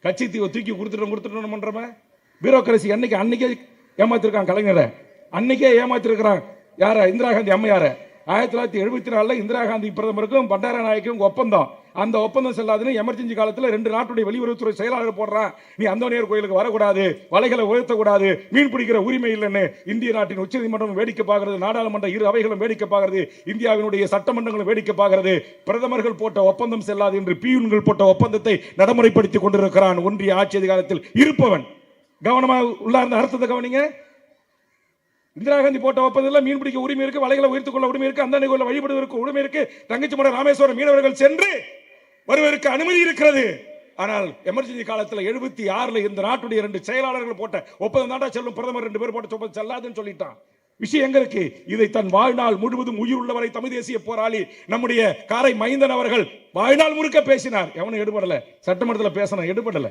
கட்சி தீவை தூக்கி கொடுத்துட்டோம் பண்றோமே. பியூரோக்ரசி அன்னைக்கே ஏமாத்திருக்கான் கலைஞரை, அன்னைக்கே ஏமாத்திருக்கிறான் யார, இந்திரா காந்தி அம்மையார. 1974 இந்திரா காந்தி பிரதமருக்கும் பண்டார நாயக்கும் ஒப்பந்தம், அந்த ஒப்பந்தம் செல்லாதுன்னு எமர்ஜென்சி காலத்தில் 2 நாட்டுடைய வெளியுறவுத்துறை செயலாளர் போடுறான், நீ அந்தோனியர் கோயிலுக்கு வரக்கூடாது, வலைகளை உயர்த்தக்கூடாது, மீன் பிடிக்கிற உரிமை இல்லைன்னு இந்திய நாட்டின் உச்சநீதிமன்றம் வேடிக்கை பார்க்கிறது, நாடாளுமன்ற இரு அவைகளும் வேடிக்கை பார்க்கிறது, இந்தியாவினுடைய சட்டமன்றங்களும் வேடிக்கை பார்க்கிறது. பிரதமர்கள் போட்ட ஒப்பந்தம் செல்லாது என்று பியூன்கள் போட்ட ஒப்பந்தத்தை நடைமுறைப்படுத்திக் கொண்டிருக்கிறான் ஒன்றிய ஆட்சி அதிகாரத்தில் இருப்பவன். கவனமாக உள்ளார்ந்த அர்த்தத்தை கவனிங்க. இந்திரா காந்தி போட்ட ஒப்பந்தத்தில் மீன் பிடிக்க உரிமை இருக்கு, வலைகளை உயர்த்துக் கொள்ள உரிமை இருக்கு, அந்த கோயிலை வழிபடுவதற்கு உரிமை இருக்கு, தங்கச்சி மடம் ராமேஸ்வரம் மீனவர்கள் சென்று வருவதற்கு அனுமதி இருக்கிறது. ஆனால் எமர்ஜென்சி காலத்தில் 76 இந்த நாட்டுடைய 2 செயலாளர்கள் போட்ட ஒப்பந்தம் தாண்டா செல்லும், பிரதமர் 2 பேர் போட்ட ஒப்பந்தம் செல்லாதுன்னு சொல்லிட்டான். விஷயம் எங்க இருக்கு? இதை தன் வாழ்நாள் முழுவதும் உயிர் உள்ளவரை தமிழ் தேசிய போராளி நம்முடைய காரை மைந்தன் அவர்கள் வாழ்நாள் முழுக்க பேசினார். எவனும் எடுபடல, சட்டமன்றத்தில் பேசணும் எடுபடல.